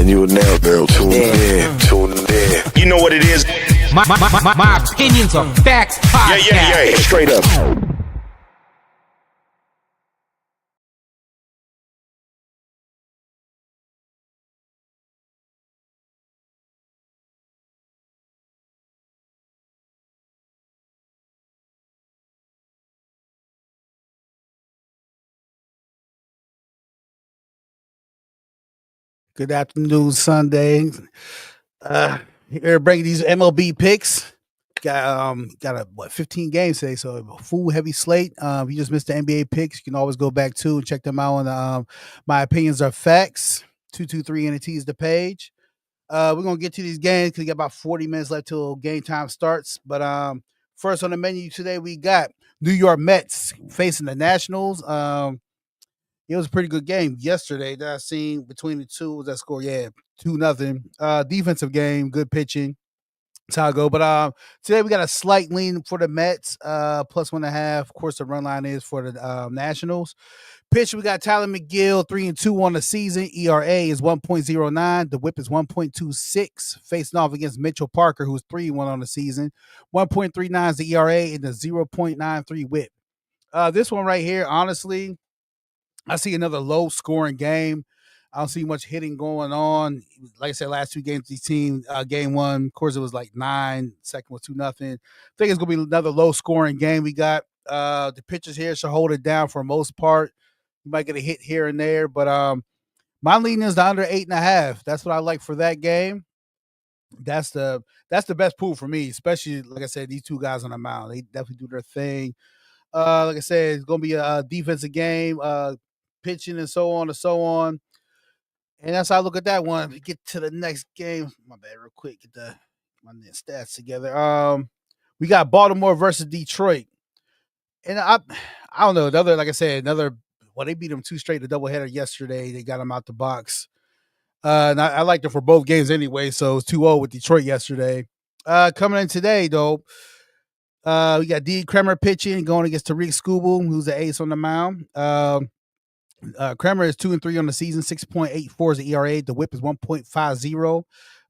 And you a now girl, tune in. You know what it is. My opinions are facts podcast. Yeah. Straight up. Good afternoon, Sunday. Here breaking these MLB picks. Got a 15 games today, so a full heavy slate. If you just missed the NBA picks, you can always go back to and check them out on my opinions are facts. 223 NT is the page. We're gonna get to these games because we got about 40 minutes left till game time starts. But first on the menu today, we got New York Mets facing the Nationals. It was a pretty good game yesterday that I seen between the two. Was that score? Yeah, 2-0. Defensive game, good pitching. That's how I go. But today we got a slight lean for the Mets, plus 1.5. Of course, the run line is for the Nationals. Pitch, we got Tyler McGill, 3-2 on the season. ERA is 1.09. The whip is 1.26. Facing off against Mitchell Parker, who's 3-1 on the season. 1.39 is the ERA and the 0.93 whip. This one right here, honestly, I see another low scoring game. I don't see much hitting going on. Like I said, last two games, these teams, game one, of course, it was like 9. Second was 2-0. I think it's going to be another low scoring game. We got the pitchers here should hold it down for the most part. You might get a hit here and there, but my lean is the under 8.5. That's what I like for that game. That's the best pool for me, especially, like I said, these two guys on the mound. They definitely do their thing. Like I said, it's going to be a defensive game, pitching and so on and so on. And that's how I look at that one. Get to the next game. My bad, real quick. Get my stats together. We got Baltimore versus Detroit. And I don't know. Like I said, they beat them 2 straight, the doubleheader yesterday. They got them out the box. And I liked it for both games anyway. So it's 2-0 with Detroit yesterday. Coming in today, though, we got D. Kremer pitching, going against Tariq Skubal, who's the ace on the mound. Kremer is 2-3 on the season, 6.84 is the ERA. The whip is 1.50.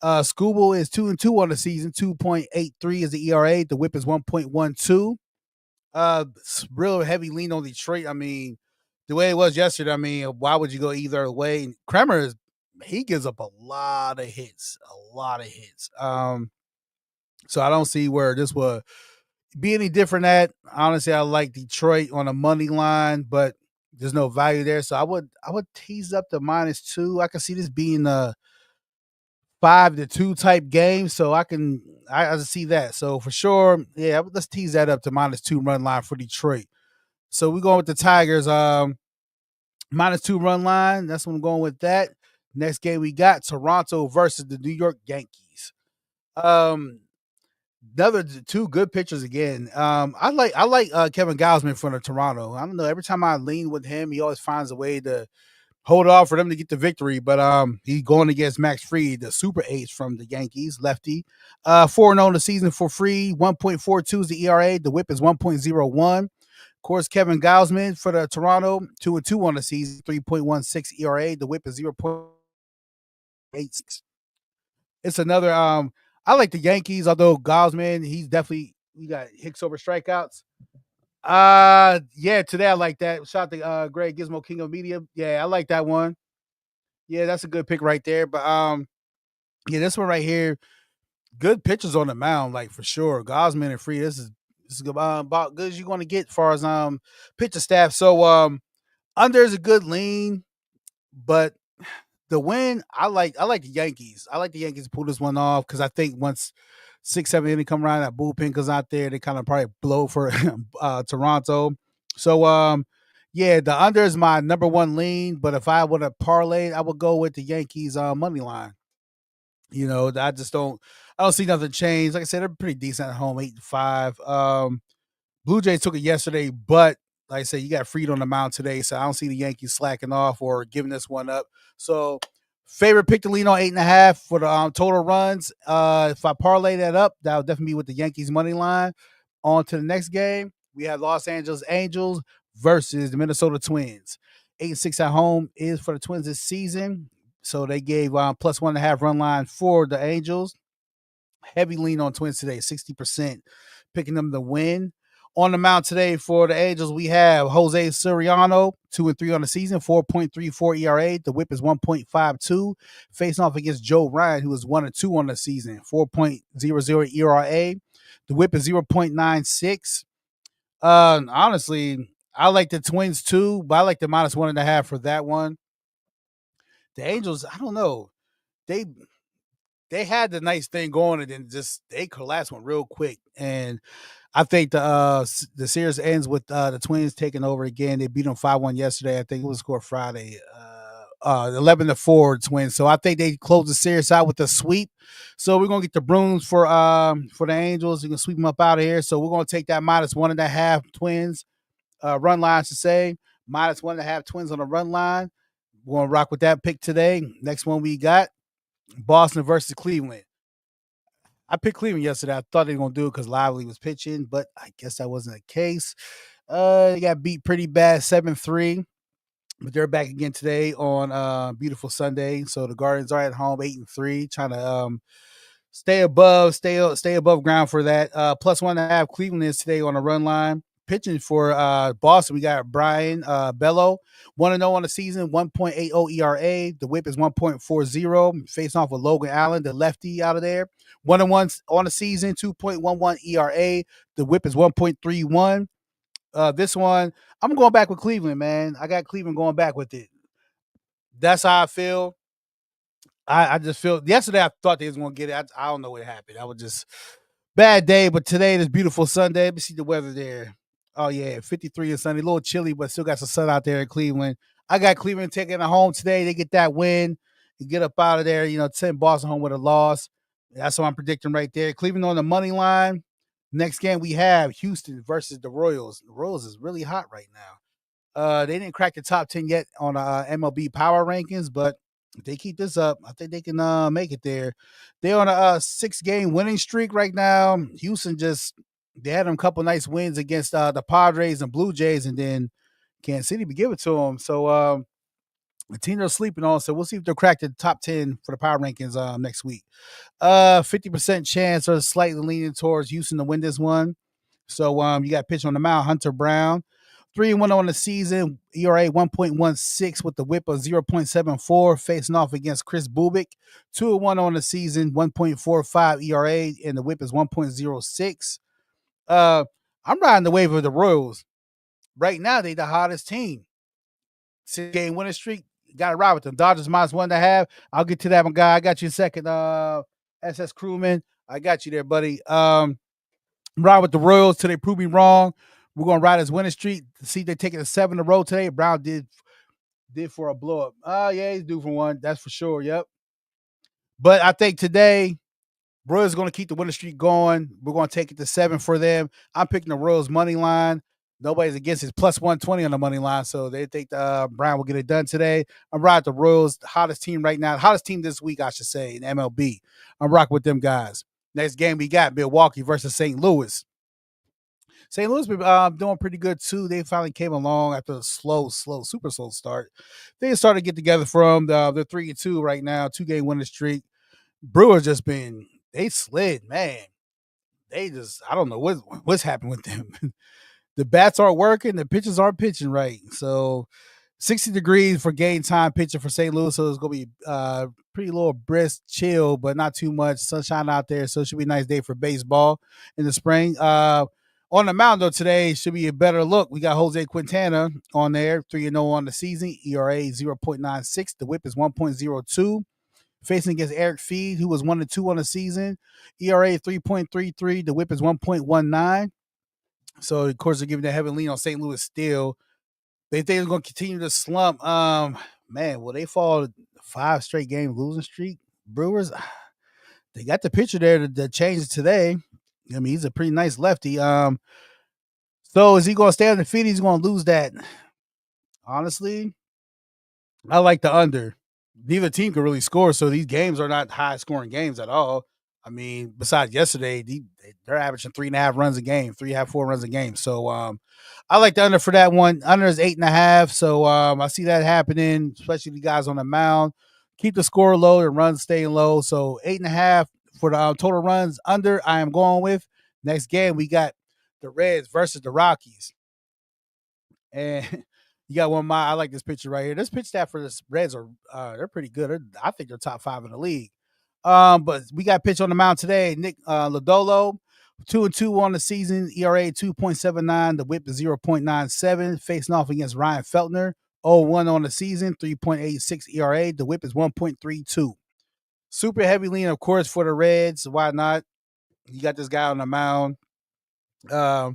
Skubal is 2-2 on the season, 2.83 is the ERA. The whip is 1.12. Real heavy lean on Detroit. I mean, the way it was yesterday, I mean, why would you go either way? Kremer he gives up a lot of hits. So I don't see where this would be any different at. Honestly, I like Detroit on a money line, but there's no value there. So I would tease up to -2. I can see this being a 5-2 type game. So I see that. So for sure, yeah, let's tease that up to -2 run line for Detroit. So we're going with the Tigers. -2 run line. That's what I'm going with that. Next game we got Toronto versus the New York Yankees. Another 2 good pitchers again. I like Kevin Gausman from the Toronto. I don't know. Every time I lean with him, he always finds a way to hold off for them to get the victory. But he's going against Max Fried, the super ace from the Yankees, lefty. 4-0 the season for Fried. 1.42 is the ERA. The whip is 1.01. Of course, Kevin Gausman for the Toronto, 2-2 on the season, 3.16 ERA. The whip is 0.86. It's another. I like the Yankees, although Gausman, we got Hicks over strikeouts. Yeah, today I like that. Shout out to Greg Gizmo, King of Media. Yeah, I like that one. Yeah, that's a good pick right there. But yeah, this one right here, good pitchers on the mound, like for sure. Gausman and Fried, this is about good as you're going to get as far as pitcher staff. So under is a good lean, but the win, I like the Yankees. I like the Yankees to pull this one off because I think once 6-7 inning come around, that bullpen goes out there, they kind of probably blow for Toronto. So yeah, the under is my number 1 lean, but if I would have parlayed, I would go with the Yankees money line. You know, I don't see nothing change. Like I said, they're pretty decent at home, 8-5. Blue Jays took it yesterday, but like I said, you got Fried on the mound today, so I don't see the Yankees slacking off or giving this one up. So favorite pick to lean on 8.5 for the total runs. If I parlay that up, that would definitely be with the Yankees money line. On to the next game, we have Los Angeles Angels versus the Minnesota Twins. 8-6 at home is for the Twins this season. So they gave plus 1.5 run line for the Angels. Heavy lean on Twins today, 60%, picking them to win. On the mound today for the Angels, we have Jose Soriano, 2-3 on the season, 4.34 ERA. The whip is 1.52. Facing off against Joe Ryan, who is 1-2 on the season, 4.00 ERA. The whip is 0.96. Honestly, I like the Twins too, but I like the minus 1.5 for that one. The Angels, I don't know. They had the nice thing going, and then just they collapsed one real quick. And I think the series ends with the Twins taking over again. They beat them 5-1 yesterday. I think it was scored Friday. 11-4 Twins. So I think they close the series out with a sweep. So we're gonna get the brooms for the Angels. You can sweep them up out of here. So we're gonna take that minus 1.5 Twins run line to say minus 1.5 Twins on the run line. We're gonna rock with that pick today. Next one we got Boston versus Cleveland. I picked Cleveland yesterday. I thought they were gonna do it because Lively was pitching, but I guess that wasn't the case. They got beat pretty bad, 7-3. But they're back again today on beautiful Sunday. So the Guardians are at home, 8-3, trying to stay above ground for that. Plus 1.5 Cleveland is today on the run line. Pitching for Boston, we got Brian Bello, 1-0 on the season, 1.80 ERA. The whip is 1.40. Facing off with Logan Allen, the lefty out of there. 1-1 on the season, 2.11 ERA. The whip is 1.31. This one, I'm going back with Cleveland, man. I got Cleveland going back with it. That's how I feel. I just feel yesterday I thought they was going to get it. I don't know what happened. I was just bad day, but today this beautiful Sunday. Let me see the weather there. Oh yeah, 53 and sunny, a little chilly, but still got some sun out there in Cleveland. I got Cleveland taking it home today. They get that win and get up out of there. Send Boston home with a loss. That's what I'm predicting right there. Cleveland on the money line. Next game we have Houston versus the Royals. The Royals is really hot right now. They didn't crack the top 10 yet on MLB power rankings, but if they keep this up, I think they can make it there. They're on a 6-game winning streak right now. Houston they had them a couple nice wins against the Padres and Blue Jays, and then Kansas City would give it to them. So the team they're sleeping on. So we'll see if they'll crack the top 10 for the power rankings next week. 50% chance or slightly leaning towards Houston to win this one. So you got pitch on the mound, Hunter Brown. 3-1 on the season, ERA 1.16 with the whip of 0.74, facing off against Chris Bubik. 2-1 on the season, 1.45 ERA, and the whip is 1.06. I'm riding the wave of the Royals. Right now, they the hottest team. 6-game winning streak. Got to ride with them. Dodgers minus 1.5. I'll get to that one, guy. I got you second. SS Crewman. I got you there, buddy. Ride with the Royals till they prove me wrong. We're gonna ride his winning streak to see if they take it to 7 in a row today. Brown did for a blow up. Yeah, he's due for one. That's for sure. Yep. But I think today, Royals going to keep the winning streak going. We're going to take it to 7 for them. I'm picking the Royals money line. Nobody's against it. Plus 120 on the money line, so they think Brown will get it done today. I'm riding the Royals, the hottest team right now. Hottest team this week, I should say, in MLB. I'm rocking with them guys. Next game we got Milwaukee versus St. Louis. St. Louis been doing pretty good too. They finally came along after a super slow start. They started to get together from they're 3-2 right now, 2-game winning streak. Brewers they slid, man. I don't know what's happened with them. The bats aren't working, the pitchers aren't pitching right. So 60 degrees for game time pitching for St. Louis. So it's gonna be pretty little brisk, chill, but not too much sunshine out there. So it should be a nice day for baseball in the spring. On the mound, though, today should be a better look. We got Jose Quintana on there, 3-0 on the season, ERA 0.96. The whip is 1.02. Facing against Eric Feed, who was 1-2 on the season, ERA 3.33. The whip is 1.19. So, of course, they're giving the heavy lean on St. Louis still. They think they're going to continue to slump. Man, will they fall 5 straight game losing streak? Brewers, they got the pitcher there to change it today. I mean, he's a pretty nice lefty. So is he going to stay undefeated? He's going to lose that. Honestly, I like the under. Neither team can really score, so these games are not high-scoring games at all. I mean, besides yesterday, they're averaging 3.5 runs a game, 3.5, 4 runs a game. So I like the under for that one. Under is 8.5, so I see that happening, especially the guys on the mound. keep the score low and runs staying low. So 8.5 for the total runs under. I am going with. Next game we got the Reds versus the Rockies, and you got one of my. I like this picture right here. This pitch staff for the Reds are they're pretty good. I think they're top 5 in the league. But we got pitch on the mound today. Nick Lodolo, 2-2 on the season. ERA 2.79. The WHIP is 0.97. Facing off against Ryan Feltner, 0-1 on the season. 3.86 ERA. The WHIP is 1.32. Super heavy lean, of course, for the Reds. Why not? You got this guy on the mound. I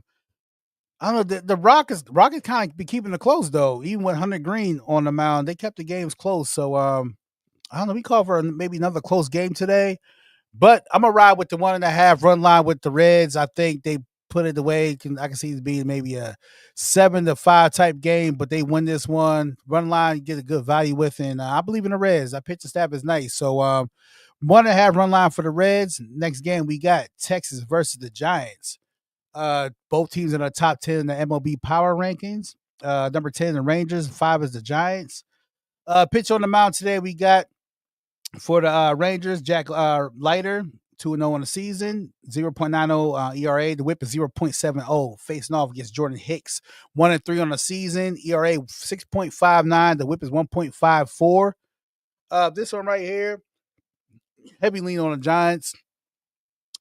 don't know. The Rockets kind of be keeping it close though. Even with Hunter Green on the mound, they kept the games close. So I don't know. We call for maybe another close game today. But I'm gonna ride with the 1.5 run line with the Reds. I think they put it away. I can see it being maybe a 7-5 type game, but they win this one. Run line, get a good value with, and I believe in the Reds. I pitch the staff is nice. So 1.5 run line for the Reds. Next game we got Texas versus the Giants. Both teams in the top 10 in the Mlb Power Rankings. Number 10 the Rangers, 5 is the Giants. Pitch on the mound today we got for the Rangers, Jack Leiter, 2-0 on the season, 0.90 ERA. The WHIP is 0.70. Facing off against Jordan Hicks, 1-3 on the season, ERA 6.59. The WHIP is 1.54. This one right here, heavy lean on the Giants.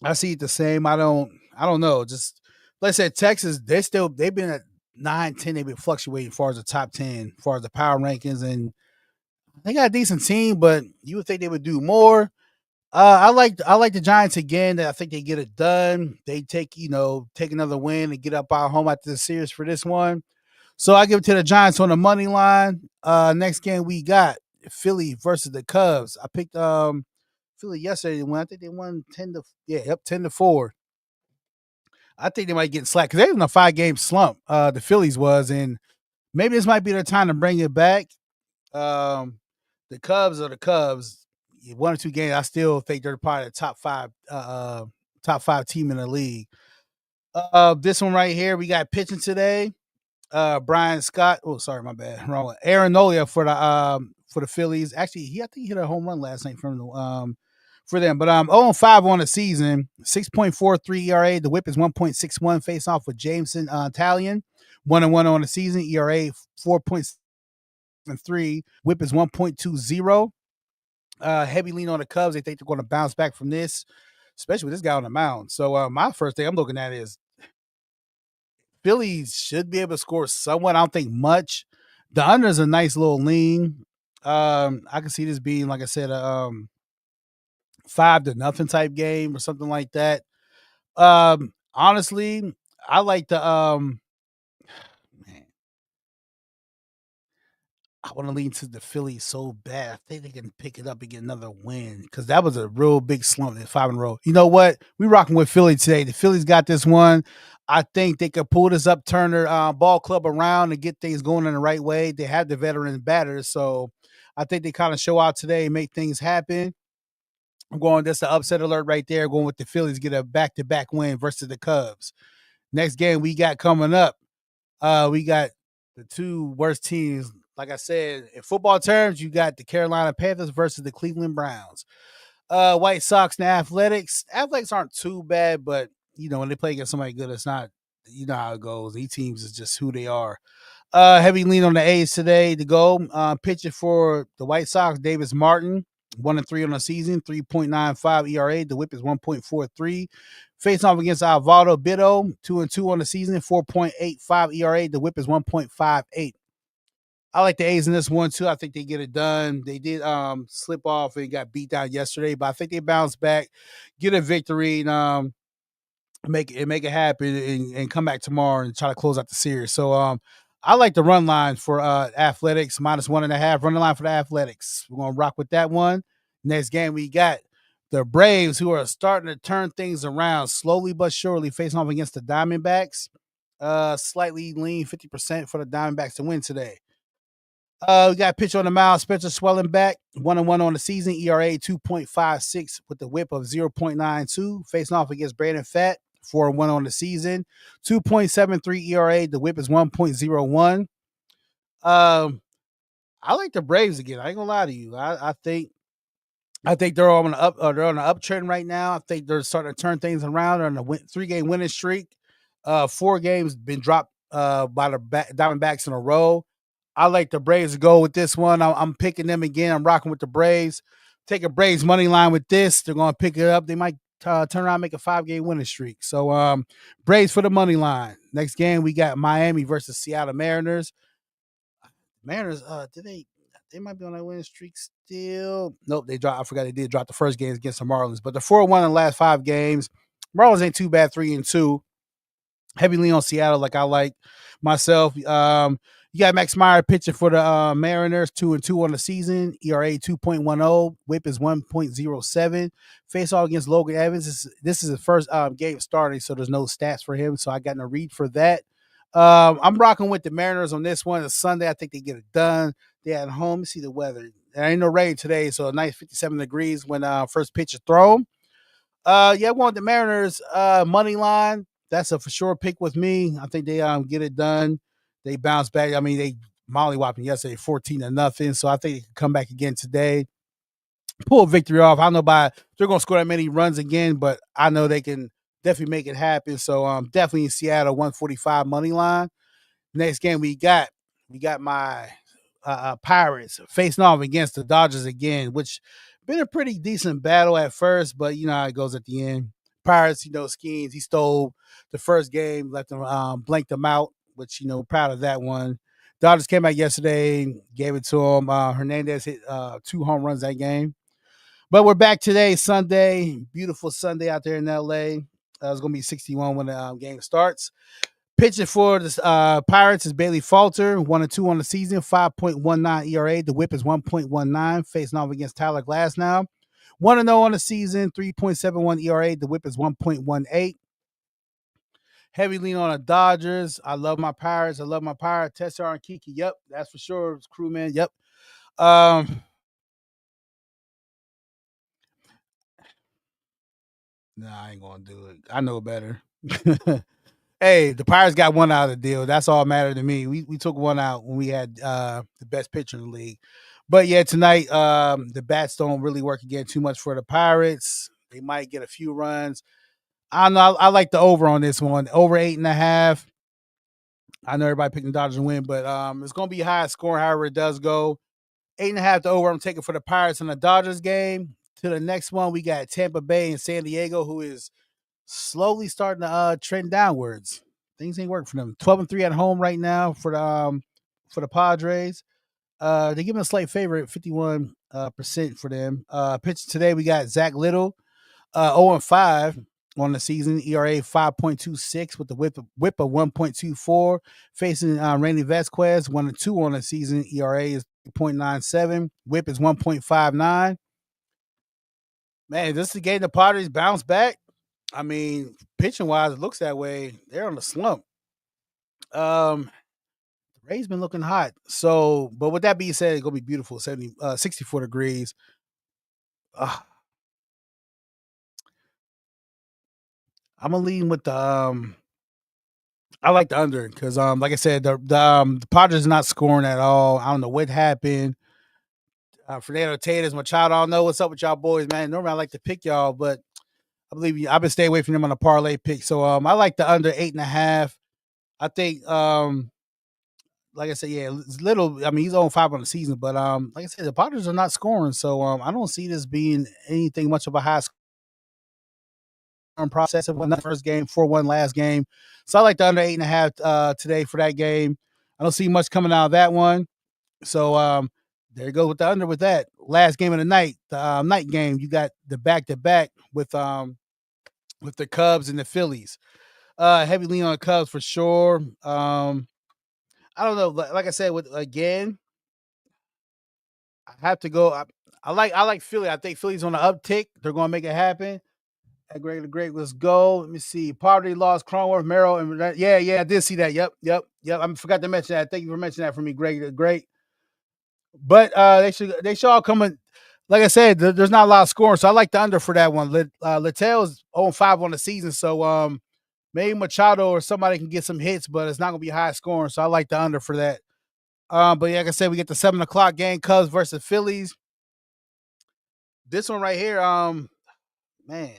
I see it the same. I don't know. Just like I said, Texas, they've been at 9-10. They've been fluctuating as far as the top 10, as far as the power rankings, and they got a decent team, but you would think they would do more. I like the Giants again. I think they get it done. They take another win and get up our home after the series for this one. So I give it to the Giants on the money line. Next game we got Philly versus the Cubs. I picked Philly yesterday. I think they won 10-4. I think they might get slack because they was in a 5-game slump. The Phillies was, and maybe this might be their time to bring it back. The Cubs are the Cubs. 1 or 2 games, I still think they're probably the top 5 team in the league. This one right here, we got pitching today. Brian Scott. Oh, sorry, my bad. Wrong one. Aaron Nola for the Phillies. Actually, I think he hit a home run last night for them. But 0-5 on the season, 6.43 ERA. The WHIP is 1.61. Face off with Jameson Italian, 1-1 on the season. ERA 4.73. WHIP is 1.20. Heavy lean on the Cubs. They think they're going to bounce back from this, especially with this guy on the mound. So my first thing I'm looking at is Phillies should be able to score somewhat. I don't think much. The under is a nice little lean. I can see this being, like I said, a 5-0 type game or something like that. Honestly, I like the I want to lean to the Phillies so bad. I think they can pick it up and get another win because that was a real big slump in 5 in a row. You know what? We rocking with Philly today. The Phillies got this one. I think they could pull this up, turn their ball club around and get things going in the right way. They have the veteran batters, so I think they kind of show out today and make things happen. I'm going, that's the upset alert right there, going with the Phillies, get a back-to-back win versus the Cubs. Next game we got coming up, we got the 2 worst teams. Like I said, in football terms, you got the Carolina Panthers versus the Cleveland Browns. White Sox and Athletics. Athletics aren't too bad, but, when they play against somebody good, it's not, how it goes. These teams is just who they are. Heavy lean on the A's today to go. Pitching for the White Sox, Davis Martin, 1-3 on the season, 3.95 ERA. The WHIP is 1.43. Facing off against Alvaro Bitto, 2-2 on the season, 4.85 ERA. The WHIP is 1.58. I like the A's in this one too. I think they get it done. They did slip off and got beat down yesterday, but I think they bounce back, get a victory, and make it happen and come back tomorrow and try to close out the series. So I like the run line for Athletics, -1.5 run line for the Athletics. We're gonna rock with that one. Next game we got the Braves, who are starting to turn things around slowly but surely, facing off against the Diamondbacks. Slightly lean 50% for the Diamondbacks to win today. We got a pitch on the mound, Spencer Swellenback, 1-1 on the season, ERA 2.56 with the WHIP of 0.92. Facing off against Brandon Pfaadt, 4-1 on the season, 2.73 ERA. The WHIP is 1.01. I like the Braves again. I ain't gonna lie to you. I think they're on they're on an uptrend right now. I think they're starting to turn things around. They're on a 3-game winning streak. 4 games been dropped by the Diamondbacks in a row. I like the Braves to go with this one. I'm picking them again. I'm rocking with the Braves. Take a Braves money line with this. They're going to pick it up. They might turn around and make a 5-game winning streak. So Braves for the money line. Next game we got Miami versus Seattle Mariners. Mariners, did they might be on that winning streak still. Nope, they dropped. I forgot they did drop the first games against the Marlins, but the 4-1 in the last 5 games. Marlins ain't too bad, 3-2. Heavily on Seattle, like I like myself. You got Max Meyer pitching for the Mariners, 2-2 on the season. ERA 2.10. WHIP is 1.07. Face off against Logan Evans. This is his first game starting, so there's no stats for him. So I got no read for that. I'm rocking with the Mariners on this one. It's Sunday. I think they get it done. They're at home. Let's see the weather. There ain't no rain today, so a nice 57 degrees when first pitch is thrown. I want the Mariners money line. That's a for sure pick with me. I think they get it done. They bounce back. I mean, they mollywhopped yesterday 14-0. So I think they can come back again today. Pull a victory off. I don't know they're gonna score that many runs again, but I know they can definitely make it happen. So definitely in Seattle, 145 money line. Next game we got my Pirates facing off against the Dodgers again, which been a pretty decent battle at first, but you know how it goes at the end. Pirates, Skeens, he stole the first game, left them, blanked them out, which, proud of that one. Dodgers came back yesterday, gave it to him. Hernandez hit 2 home runs that game. But we're back today, Sunday. Beautiful Sunday out there in LA. It's going to be 61 when the game starts. Pitching for the Pirates is Bailey Falter, 1-2 on the season, 5.19 ERA. The WHIP is 1.19, facing off against Tyler Glasnow. 1-0 on the season, 3.71 ERA. The WHIP is 1.18. Heavy lean on the Dodgers. I love my Pirates. Tessar and Kiki. Yep, that's for sure. Crewman. Yep. Nah, I ain't gonna do it. I know better. Hey, the Pirates got one out of the deal. That's all mattered to me. We took one out when we had the best pitcher in the league. But yeah, tonight the bats don't really work again too much for the Pirates. They might get a few runs. I don't know. I like the over on this one. Over 8.5. I know everybody picking the Dodgers to win, but it's gonna be high scoring, however it does go. 8.5 to over. I'm taking for the Pirates in the Dodgers game. To the next one, we got Tampa Bay and San Diego, who is slowly starting to trend downwards. Things ain't working for them. 12-3 at home right now for the Padres. They're giving a slight favorite, 51% for them. Pitching today, we got Zach Little, 0-5 on the season, ERA 5.26 with the whip of 1.24. Facing Randy Vasquez, 1-2 on the season, ERA is 0.97. WHIP is 1.59. Man, this is the game the Padres bounce back. I mean, pitching wise, it looks that way. They're on the slump. The Rays been looking hot. So, but with that being said, it's gonna be beautiful. 64 degrees. I'm gonna lean with the I like the under because like I said, the Padres are not scoring at all. I don't know what happened. Fernando Tatis, Machado, I don't know what's up with y'all boys, man. Normally I like to pick y'all, but I believe I've been staying away from them on a parlay pick. So I like the under 8.5. I think like I said, yeah, it's little. I mean, he's on 5 on the season, but like I said, the Padres are not scoring, so I don't see this being anything much of a high scoring process. It won the first game, 4-1 last game, so I like the under 8.5 today for that game. I don't see much coming out of that one, so there you go with the under with that. Last game of the night, the night game, you got the back-to-back with the Cubs and the Phillies. Heavy lean on the Cubs for sure. I don't know. Like I said, with again, I have to go. I like Philly. I think Philly's on the uptick. They're going to make it happen. At Greg the Great, let's go. Let me see. Poverty lost Cronworth, Merrill, and yeah, I did see that. Yep. I forgot to mention that. Thank you for mentioning that for me, Greg the Great. But they should all come in. Like I said, there's not a lot of scoring, so I like the under for that one. Littel's 0-5 on the season, so maybe Machado or somebody can get some hits, but it's not going to be high scoring. So I like the under for that. But like I said, we get the 7 o'clock game, Cubs versus Phillies. This one right here, man.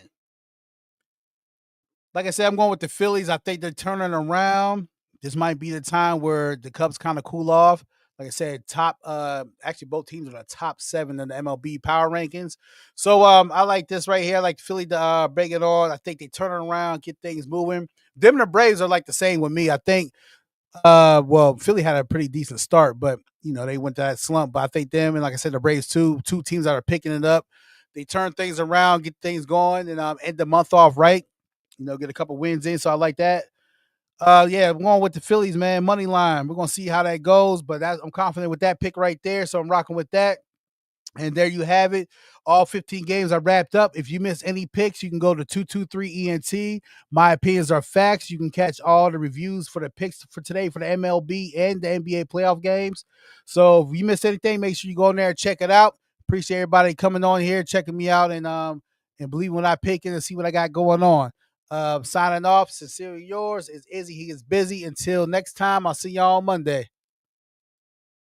Like I said, I'm going with the Phillies. I think they're turning around. This might be the time where the Cubs kind of cool off. Like I said, actually both teams are the top 7 in the MLB power rankings. So I like this right here. I like Philly to break it on. I think they turn it around, get things moving. Them and the Braves are like the same with me. I think well, Philly had a pretty decent start, but they went to that slump. But I think them and like I said, the Braves two teams that are picking it up. They turn things around, get things going, and end the month off right. Get a couple wins in. So I like that. Yeah, I'm going with the Phillies, man. Money line. We're gonna see how that goes, but I'm confident with that pick right there. So I'm rocking with that. And there you have it. All 15 games are wrapped up. If you miss any picks, you can go to 223 ENT. My opinions are facts. You can catch all the reviews for the picks for today for the MLB and the NBA playoff games. So if you missed anything, make sure you go in there and check it out. Appreciate everybody coming on here, checking me out, and believe when I pick it and see what I got going on. Signing off, sincerely yours is Izzy. He is busy. Until next time, I'll see y'all on Monday.